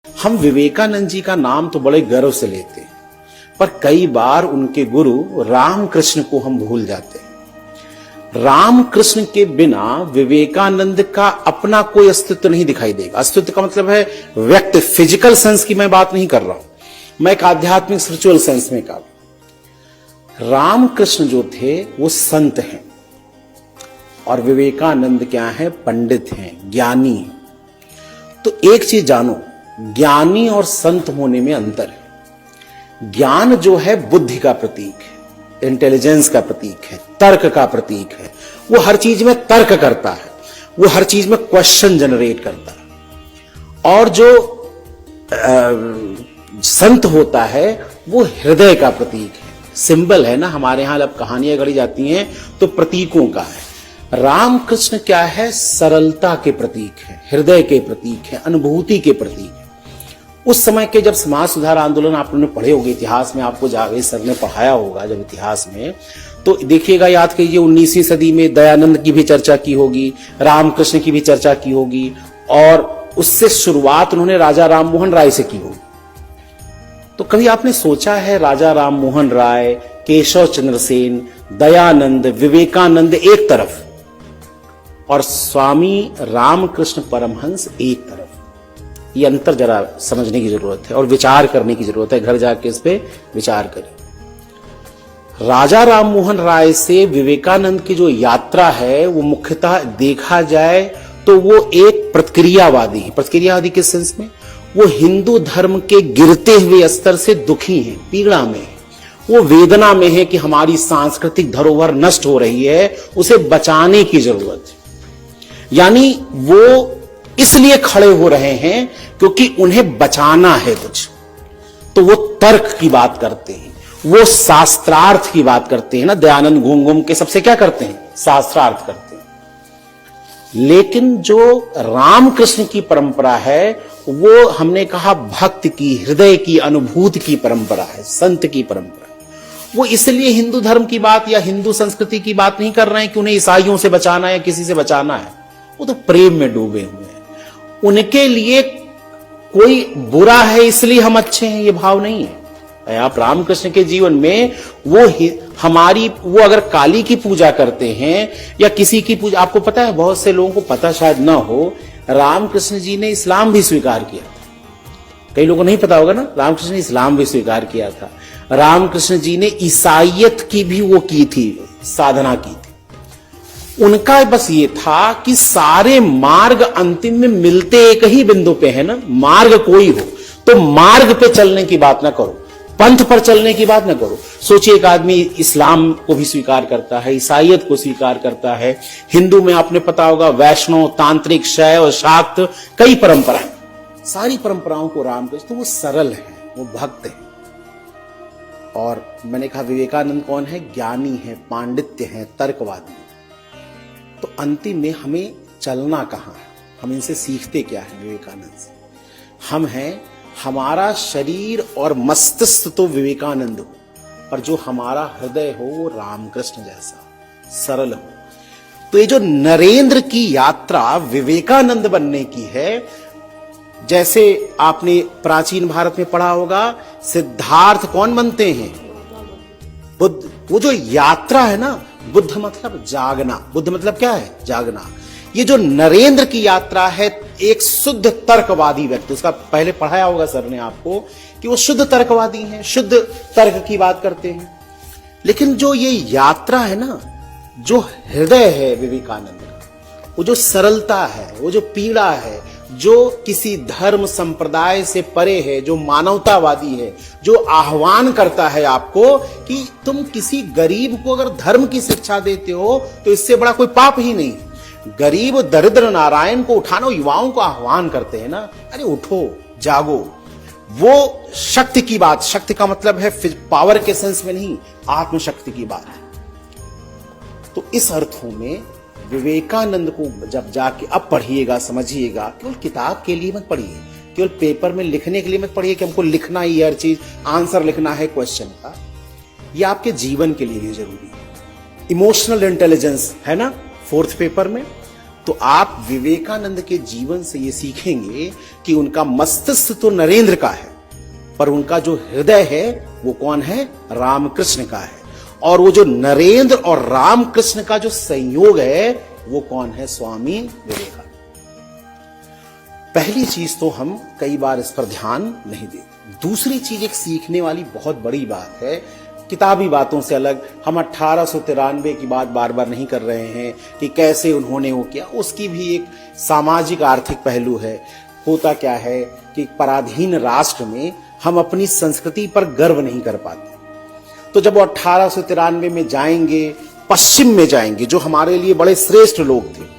हम विवेकानंद जी का नाम तो बड़े गर्व से लेते हैं, पर कई बार उनके गुरु रामकृष्ण को हम भूल जाते हैं। रामकृष्ण के बिना विवेकानंद का अपना कोई अस्तित्व नहीं दिखाई देगा। अस्तित्व का मतलब है व्यक्ति, फिजिकल सेंस की मैं बात नहीं कर रहा हूं, मैं एक आध्यात्मिक स्पिरिचुअल सेंस में कर। रामकृष्ण जो थे वो संत हैं और विवेकानंद क्या है, पंडित हैं, ज्ञानी हैं। तो एक चीज जानो, ज्ञानी और संत होने में अंतर है। ज्ञान जो है बुद्धि का प्रतीक है, इंटेलिजेंस का प्रतीक है, तर्क का प्रतीक है। वो हर चीज में तर्क करता है, वो हर चीज में क्वेश्चन जनरेट करता है। और जो संत होता है वो हृदय का प्रतीक है, सिंबल है ना। हमारे यहां जब कहानियां गढ़ी जाती हैं तो प्रतीकों का है। रामकृष्ण क्या है, सरलता के प्रतीक है, हृदय के प्रतीक है, अनुभूति के प्रतीक है। उस समय के जब समाज सुधार आंदोलन आप लोगों ने पढ़े होंगे इतिहास में, आपको जावेद सर ने पढ़ाया होगा जब इतिहास में, तो देखिएगा, याद कीजिए 19वीं सदी में दयानंद की भी चर्चा की होगी, रामकृष्ण की भी चर्चा की होगी, और उससे शुरुआत उन्होंने राजा राममोहन राय से की होगी। तो कभी आपने सोचा है राजा राममोहन राय, केशव चंद्र सेन, दयानंद, विवेकानंद एक तरफ और स्वामी रामकृष्ण परमहंस एक तरफ, ये अंतर जरा समझने की जरूरत है और विचार करने की जरूरत है। घर जाके इस पे विचार करें। राजा राममोहन राय से विवेकानंद की जो यात्रा है वो मुख्यतः देखा जाए तो वो एक प्रतिक्रियावादी है। प्रतिक्रियावादी किस सेंस में, वो हिंदू धर्म के गिरते हुए स्तर से दुखी है, पीड़ा में है, वो वेदना में है कि हमारी सांस्कृतिक धरोहर नष्ट हो रही है, उसे बचाने की जरूरत है। यानी वो इसलिए खड़े हो रहे हैं क्योंकि उन्हें बचाना है कुछ। तो वो तर्क की बात करते हैं, वो शास्त्रार्थ की बात करते हैं ना। दयानंद घूम घूम के सबसे क्या करते हैं, शास्त्रार्थ करते हैं। लेकिन जो रामकृष्ण की परंपरा है वो हमने कहा भक्त की, हृदय की, अनुभूति की परंपरा है, संत की परंपरा। वो इसलिए हिंदू धर्म की बात या हिंदू संस्कृति की बात नहीं कर रहे हैं कि उन्हें ईसाइयों से बचाना है या किसी से बचाना है। वो तो प्रेम में डूबे हुए हैं। उनके लिए कोई बुरा है इसलिए हम अच्छे हैं, ये भाव नहीं है। आप रामकृष्ण के जीवन में वो अगर काली की पूजा करते हैं या किसी की पूजा, आपको पता है, बहुत से लोगों को पता शायद ना हो, रामकृष्ण जी ने इस्लाम भी स्वीकार किया था। कई लोगों को नहीं पता होगा ना, रामकृष्ण ने इस्लाम भी स्वीकार किया था। रामकृष्ण जी ने ईसाइयत की भी वो की थी, साधना की थी। उनका बस ये था कि सारे मार्ग अंतिम में मिलते एक ही बिंदु पे है ना। मार्ग कोई हो तो मार्ग पे चलने की बात ना करो, पंथ पर चलने की बात ना करो। सोचिए, एक आदमी इस्लाम को भी स्वीकार करता है, ईसाइयत को स्वीकार करता है, हिंदू में आपने पता होगा वैष्णव, तांत्रिक, शैव, शाक्त, कई परंपराएं, सारी परंपराओं को रामकृष्ण, तो वो सरल है, वो भक्त है। और मैंने कहा विवेकानंद कौन है, ज्ञानी है, पांडित्य है, तर्कवादी है। तो अंतिम में हमें चलना कहां है, हम इनसे सीखते क्या है विवेकानंद से। हम हैं, हमारा शरीर और मस्तिष्क तो विवेकानंद हो, पर जो हमारा हृदय हो वो रामकृष्ण जैसा सरल हो। तो ये जो नरेंद्र की यात्रा विवेकानंद बनने की है, जैसे आपने प्राचीन भारत में पढ़ा होगा, सिद्धार्थ कौन बनते हैं, बुद्ध। वो जो यात्रा है ना, बुद्ध मतलब जागना, बुद्ध मतलब क्या है, जागना। ये जो नरेंद्र की यात्रा है, एक शुद्ध तर्कवादी व्यक्ति, उसका पहले पढ़ाया होगा सर ने आपको कि वो शुद्ध तर्कवादी हैं, शुद्ध तर्क की बात करते हैं। लेकिन जो ये यात्रा है ना, जो हृदय है विवेकानंद का, वो जो सरलता है, वो जो पीड़ा है, जो किसी धर्म संप्रदाय से परे है, जो मानवतावादी है, जो आह्वान करता है आपको कि तुम किसी गरीब को अगर धर्म की शिक्षा देते हो तो इससे बड़ा कोई पाप ही नहीं। गरीब दरिद्र नारायण को उठाना, युवाओं को आह्वान करते हैं ना, अरे उठो, जागो। वो शक्ति की बात, शक्ति का मतलब है पावर के सेंस में नहीं, आत्मशक्ति की बात है। तो इस अर्थों में विवेकानंद को जब जाके अब पढ़िएगा, समझिएगा, केवल किताब के लिए मत पढ़िए, केवल पेपर में लिखने के लिए मत पढ़िए कि हमको लिखना ही हर चीज, आंसर लिखना है क्वेश्चन का। ये आपके जीवन के लिए भी जरूरी है। इमोशनल इंटेलिजेंस है ना 4th पेपर में, तो आप विवेकानंद के जीवन से ये सीखेंगे कि उनका मस्तिष्क तो नरेंद्र का है, पर उनका जो हृदय है वो कौन है? रामकृष्ण का है। और वो जो नरेंद्र और रामकृष्ण का जो संयोग है वो कौन है? स्वामी विवेकानंद। पहली चीज तो हम कई बार इस पर ध्यान नहीं देते। दूसरी चीज, एक सीखने वाली बहुत बड़ी बात है, किताबी बातों से अलग। हम 1893 की बात बार बार नहीं कर रहे हैं कि कैसे उन्होंने वो किया, उसकी भी एक सामाजिक आर्थिक पहलू है। होता क्या है कि पराधीन राष्ट्र में हम अपनी संस्कृति पर गर्व नहीं कर पाते। तो जब वो 1893 में जाएंगे, पश्चिम में जाएंगे, जो हमारे लिए बड़े श्रेष्ठ लोग थे,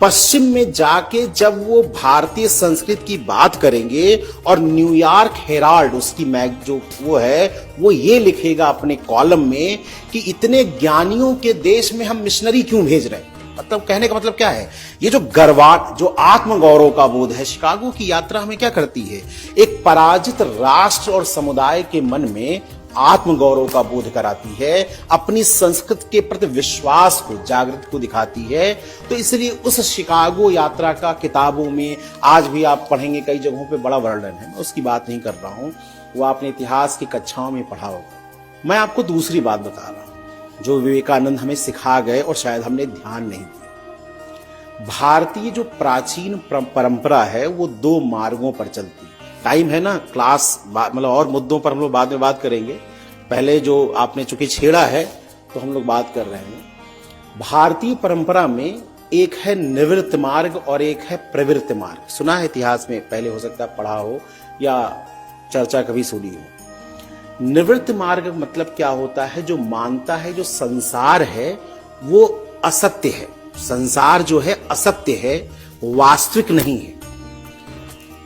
पश्चिम में जाके जब वो भारतीय संस्कृति की बात करेंगे और न्यूयॉर्क हेराल्ड, उसकी मैग जो वो है, वो ये लिखेगा अपने कॉलम में कि इतने ज्ञानियों के देश में हम मिशनरी क्यों भेज रहे हैं। मतलब कहने का मतलब क्या है? ये जो गर्वाट, जो आत्मगौरव का बोध है, शिकागो की यात्रा हमें क्या करती है? एक पराजित राष्ट्र और समुदाय के मन में आत्मगौरव का बोध कराती है, अपनी संस्कृति के प्रति विश्वास को, जागृत को दिखाती है। तो इसलिए उस शिकागो यात्रा का किताबों में आज भी आप पढ़ेंगे, कई जगहों पे बड़ा वर्णन है। मैं उसकी बात नहीं कर रहा हूं, वो आपने इतिहास की कक्षाओं में पढ़ा होगा। मैं आपको दूसरी बात बता रहा हूं जो विवेकानंद हमें सिखा गए और शायद हमने ध्यान नहीं दिया। भारतीय जो प्राचीन परंपरा है वो दो मार्गों पर चलती है। टाइम है ना, क्लास मतलब और मुद्दों पर हम लोग बाद में बात करेंगे। पहले जो आपने चूंकि छेड़ा है तो हम लोग बात कर रहे हैं। भारतीय परंपरा में एक है निवृत्त मार्ग और एक है प्रवृत्त मार्ग। सुना है इतिहास में, पहले हो सकता है पढ़ा हो या चर्चा कभी सुनी हो। निवृत्त मार्ग मतलब क्या होता है? जो मानता है जो संसार है वो असत्य है, संसार जो है असत्य है, वास्तविक नहीं है।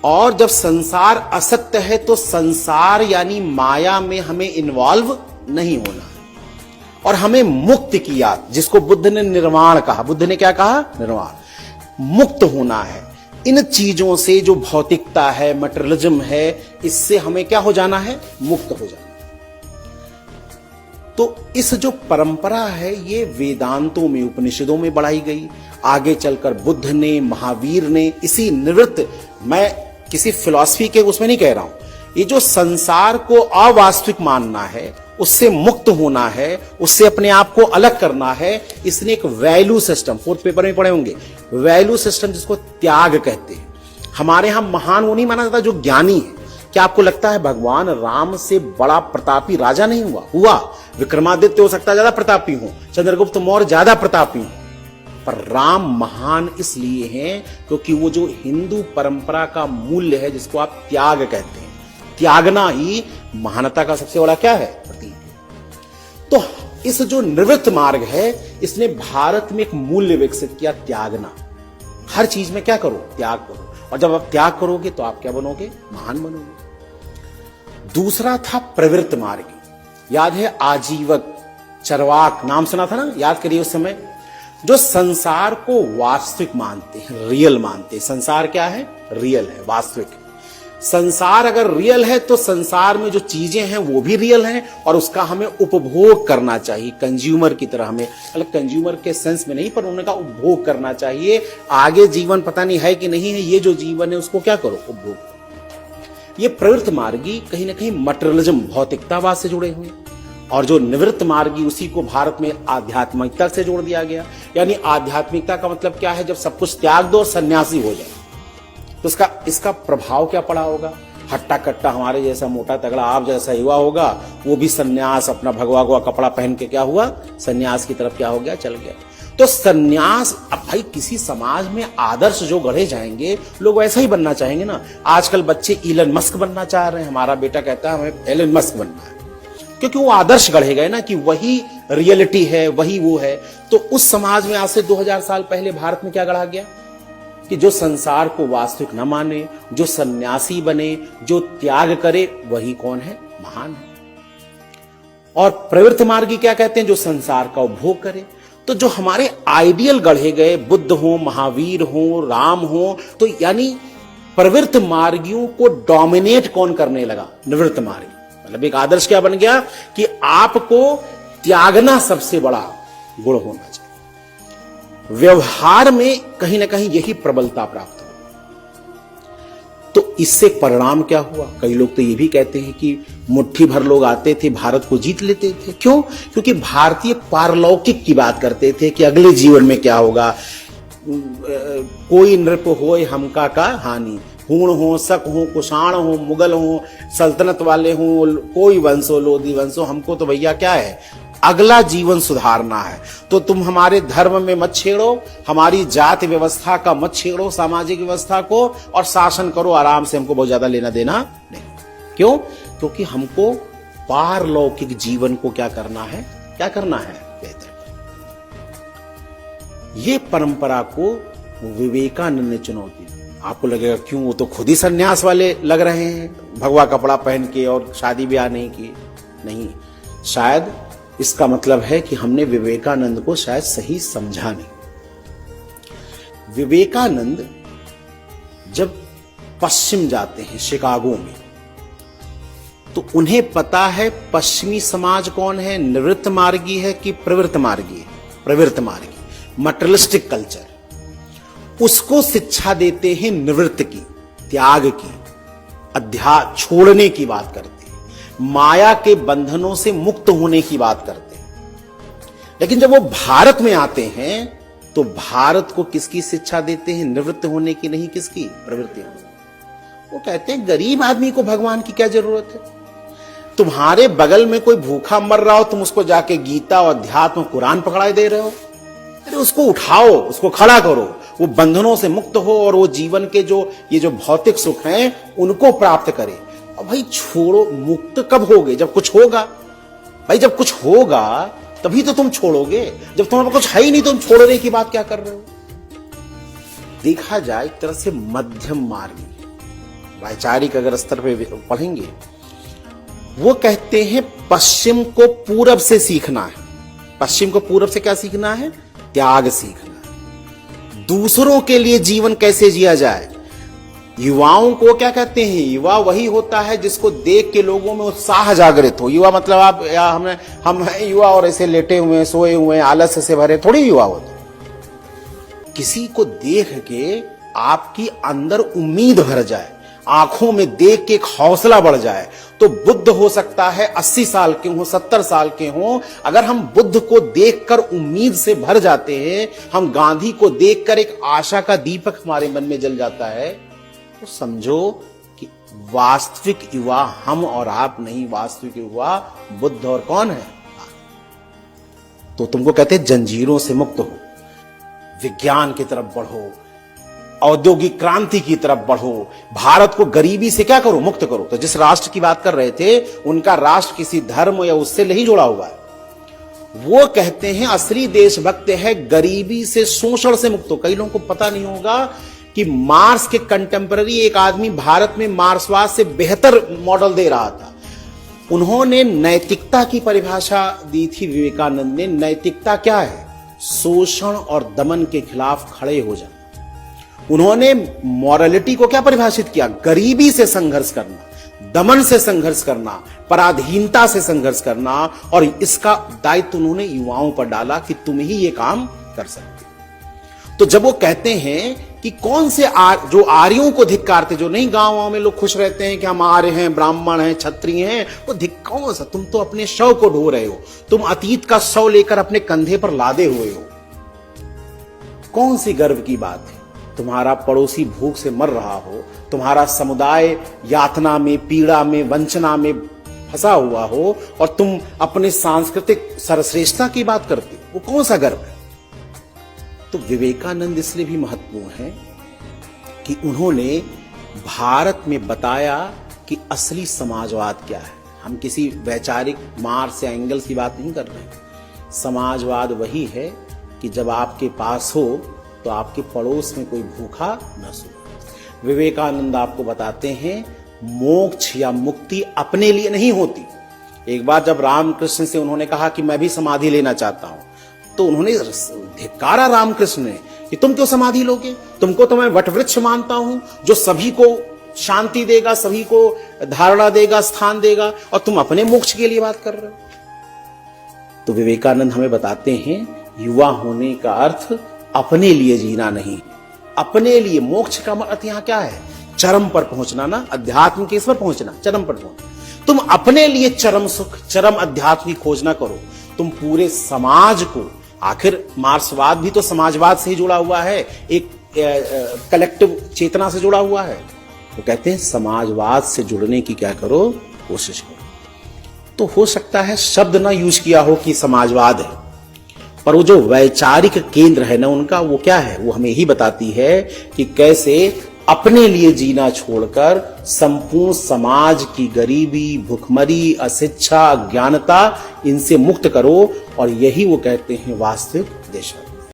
और जब संसार असत्य है तो संसार यानी माया में हमें इन्वॉल्व नहीं होना है और हमें मुक्त किया, जिसको बुद्ध ने निर्वाण कहा। बुद्ध ने क्या कहा? निर्वाण। मुक्त होना है इन चीजों से, जो भौतिकता है, मटेरियलिज्म है, इससे हमें क्या हो जाना है? मुक्त हो जाना। तो इस जो परंपरा है ये वेदांतों में, उपनिषदों में बढ़ाई गई। आगे चलकर बुद्ध ने, महावीर ने इसी निवृत्त, मैं किसी फिलॉसफी के उसमें नहीं कह रहा हूं, ये जो संसार को अवास्तविक मानना है, उससे मुक्त होना है, उससे अपने आप को अलग करना है, इसने एक वैल्यू सिस्टम, फोर्थ पेपर में पढ़े होंगे, वैल्यू सिस्टम जिसको त्याग कहते हैं। हमारे यहां महान वो नहीं माना जाता जो ज्ञानी है। क्या आपको लगता है भगवान राम से बड़ा प्रतापी राजा नहीं हुआ? विक्रमादित्य हो सकता है ज्यादा प्रतापी हो, चंद्रगुप्त मौर्य ज्यादा प्रतापी हो, पर राम महान इसलिए हैं क्योंकि वो जो हिंदू परंपरा का मूल्य है, जिसको आप त्याग कहते हैं, त्यागना ही महानता का सबसे बड़ा क्या है? प्रतीक। तो इस जो निवृत्त मार्ग है, इसने भारत में एक मूल्य विकसित किया, त्यागना। हर चीज में क्या करो? त्याग करो। और जब आप त्याग करोगे तो आप क्या बनोगे? महान बनोगे। दूसरा था प्रवृत्त मार्ग। याद है आजीवक, चरवाक, नाम सुना था ना? याद करिए उस समय। जो संसार को वास्तविक मानते हैं, रियल मानते हैं। संसार क्या है? रियल है, वास्तविक है। संसार अगर रियल है तो संसार में जो चीजें हैं वो भी रियल हैं और उसका हमें उपभोग करना चाहिए, कंज्यूमर की तरह। हमें अलग कंज्यूमर के सेंस में नहीं, पर उनका उपभोग करना चाहिए। आगे जीवन पता नहीं है कि नहीं है, ये जो जीवन है उसको क्या करो? उपभोग। ये प्रवृत्त मार्गी कहीं ना कहीं मटेरियलिज्म, भौतिकतावाद से जुड़े हुए, और जो निवृत्त मार्गी उसी को भारत में आध्यात्मिकता से जोड़ दिया गया। यानी आध्यात्मिकता का मतलब क्या है? जब सब कुछ त्याग दो और सन्यासी हो जाए, तो इसका प्रभाव क्या पड़ा होगा? हट्टा कट्टा हमारे जैसा मोटा तगड़ा आप जैसा युवा होगा, वो भी सन्यास, अपना भगवा हुआ कपड़ा पहन के क्या हुआ? सन्यास की तरफ क्या हो गया? चल गया। तो सन्यास, अब भाई किसी समाज में आदर्श जो गढ़े जाएंगे, लोग वैसा ही बनना चाहेंगे ना। आजकल बच्चे इलन मस्क बनना चाह रहे हैं। हमारा बेटा कहता है हमें एलन मस्क बनना है, क्योंकि वो आदर्श गढ़े गए ना कि वही रियलिटी है, वही वो है। तो उस समाज में आज से 2000 साल पहले भारत में क्या गढ़ा गया कि जो संसार को वास्तविक न माने, जो सन्यासी बने, जो त्याग करे, वही कौन है? महान है। और प्रवृत्त मार्गी क्या कहते हैं? जो संसार का उपभोग करे। तो जो हमारे आइडियल गढ़े गए, बुद्ध हो, महावीर हो, राम हो, तो यानी प्रवृत्त मार्गियों को डोमिनेट कौन करने लगा? निवृत्त मार्गी। मतलब एक आदर्श क्या बन गया कि आपको त्यागना सबसे बड़ा गुण होना चाहिए। व्यवहार में कहीं ना कहीं यही प्रबलता प्राप्त हो। तो इससे परिणाम क्या हुआ? कई लोग तो ये भी कहते हैं कि मुट्ठी भर लोग आते थे, भारत को जीत लेते थे। क्यों? क्योंकि भारतीय पारलौकिक की बात करते थे कि अगले जीवन में क्या होगा। कोई नृप होय हमका का हानि, हूण हो, शक हो, कुषाण हो, मुगल हो, सल्तनत वाले हो, कोई वंश हो, लोधी वंश हो, हमको तो भैया क्या है, अगला जीवन सुधारना है। तो तुम हमारे धर्म में मत छेड़ो, हमारी जाति व्यवस्था का मत छेड़ो, सामाजिक व्यवस्था को, और शासन करो आराम से, हमको बहुत ज्यादा लेना देना नहीं। क्यों? क्योंकि हमको पारलौकिक जीवन को क्या करना है, क्या करना है, बेहतर। ये परंपरा को विवेकानंद ने चुनौती दी। आपको लगेगा क्यों, वो तो खुद ही सन्यास वाले लग रहे हैं, भगवा कपड़ा पहन के, और शादी ब्याह नहीं की। नहीं, शायद इसका मतलब है कि हमने विवेकानंद को शायद सही समझा नहीं। विवेकानंद जब पश्चिम जाते हैं, शिकागो में, तो उन्हें पता है पश्चिमी समाज कौन है, निवृत्त मार्गी है कि प्रवृत्त मार्गी है। प्रवृत्त मार्गी, मटेरियलिस्टिक कल्चर, उसको शिक्षा देते हैं निवृत्त की, त्याग की, अध्यात्म छोड़ने की बात करते हैं, माया के बंधनों से मुक्त होने की बात करते हैं। लेकिन जब वो भारत में आते हैं तो भारत को किसकी शिक्षा देते हैं? निवृत्त होने की नहीं, किसकी? प्रवृत्ति होने। वो कहते हैं गरीब आदमी को भगवान की क्या जरूरत है? तुम्हारे बगल में कोई भूखा मर रहा हो, तुम उसको जाके गीता और अध्यात्म कुरान पकड़ाए दे रहे हो? अरे उसको उठाओ, उसको खड़ा करो, वो बंधनों से मुक्त हो और वो जीवन के ये जो भौतिक सुख हैं उनको प्राप्त करे। अब भाई छोड़ो, मुक्त कब होगे? जब कुछ होगा। भाई जब कुछ होगा तभी तो तुम छोड़ोगे, जब तुम्हारे पास कुछ है ही नहीं, तुम छोड़ने की बात क्या कर रहे हो? देखा जाए एक तरह से मध्यम मार्ग, वैचारिक अगर स्तर पे पढ़ेंगे, वो कहते हैं पश्चिम को पूरब से सीखना है। पश्चिम को पूरब से क्या सीखना है? त्याग सीखना है। दूसरों के लिए जीवन कैसे जिया जाए। युवाओं को क्या कहते हैं? युवा वही होता है जिसको देख के लोगों में उत्साह जागृत हो। युवा मतलब आप या हम हैं युवा और ऐसे लेटे हुए, सोए हुए, आलस्य से भरे थोड़ी युवा होते। किसी को देख के आपकी अंदर उम्मीद भर जाए, आंखों में देख के एक हौसला बढ़ जाए। तो बुद्ध हो सकता है 80 साल के हो, 70 साल के हो, अगर हम बुद्ध को देखकर उम्मीद से भर जाते हैं, हम गांधी को देखकर एक आशा का दीपक हमारे मन में जल जाता है, तो समझो कि वास्तविक युवा हम और आप नहीं, वास्तविक युवा बुद्ध और कौन है? तो तुमको कहते हैं जंजीरों से मुक्त हो, विज्ञान की तरफ बढ़ो, औद्योगिक क्रांति की तरफ बढ़ो, भारत को गरीबी से क्या करो? मुक्त करो। तो जिस राष्ट्र की बात कर रहे थे, उनका राष्ट्र किसी धर्म या उससे नहीं जुड़ा हुआ है। वो कहते हैं असली देशभक्त है गरीबी से, शोषण से मुक्त हो। कई लोगों को पता नहीं होगा कि मार्क्स के कंटेम्पररी एक आदमी भारत में मार्क्सवाद से बेहतर मॉडल दे रहा था। उन्होंने नैतिकता की परिभाषा दी थी विवेकानंद ने। नैतिकता क्या है? शोषण और दमन के खिलाफ खड़े हो जाना। उन्होंने मॉरलिटी को क्या परिभाषित किया? गरीबी से संघर्ष करना, दमन से संघर्ष करना, पराधीनता से संघर्ष करना, और इसका दायित्व उन्होंने युवाओं पर डाला कि तुम ही ये काम कर सकते। तो जब वो कहते हैं कि कौन से जो आर्यों को धिक्कारते, जो नहीं गांव में लोग खुश रहते हैं कि हम आर्य हैं, ब्राह्मण हैं, क्षत्रिय हैं, वो धिक्कारों से, तुम तो अपने शव को ढो रहे हो, तुम अतीत का शव लेकर अपने कंधे पर लादे हुए हो। कौन सी गर्व की बात है? तुम्हारा पड़ोसी भूख से मर रहा हो, तुम्हारा समुदाय यातना में, पीड़ा में, वंचना में फंसा हुआ हो, और तुम अपने सांस्कृतिक सर्वश्रेष्ठता की बात करते हो, वो कौन सा गर्व है? तो विवेकानंद इसलिए भी महत्वपूर्ण है कि उन्होंने भारत में बताया कि असली समाजवाद क्या है। हम किसी वैचारिक मार्क्स या एंगल्स की बात नहीं कर रहे हैं। समाजवाद वही है कि जब आपके पास हो तो आपके पड़ोस में कोई भूखा न सोए। विवेकानंद आपको बताते हैं मोक्ष या मुक्ति अपने लिए नहीं होती। एक बार जब रामकृष्ण से उन्होंने कहा कि मैं भी समाधि लेना चाहता हूं, तो उन्होंने धिक्कारा रामकृष्ण ने कि तुम क्यों समाधि लोगे? तुमको तो मैं वटवृक्ष मानता हूं जो सभी को शांति देगा, सभी को धारणा देगा, स्थान देगा, और तुम अपने मोक्ष के लिए बात कर रहे हो। तो विवेकानंद हमें बताते हैं युवा होने का अर्थ अपने लिए जीना नहीं। अपने लिए मोक्ष का अर्थ यहां क्या है? चरम पर पहुंचना ना, अध्यात्म के इस पर पहुंचना, चरम पर पहुंचना। तुम अपने लिए चरम सुख, चरम अध्यात्म की खोज ना करो, तुम पूरे समाज को, आखिर मार्क्सवाद भी तो समाजवाद से ही जुड़ा हुआ है, एक कलेक्टिव चेतना से जुड़ा हुआ है। वो कहते हैं समाजवाद से जुड़ने की क्या करो, कोशिश करो। तो हो सकता है शब्द ना यूज किया हो कि समाजवाद है, पर वो जो वैचारिक केंद्र है ना उनका, वो क्या है, वो हमें ही बताती है कि कैसे अपने लिए जीना छोड़कर संपूर्ण समाज की गरीबी, भुखमरी, अशिक्षा, अज्ञानता, इनसे मुक्त करो। और यही वो कहते हैं वास्तविक देशभक्ति।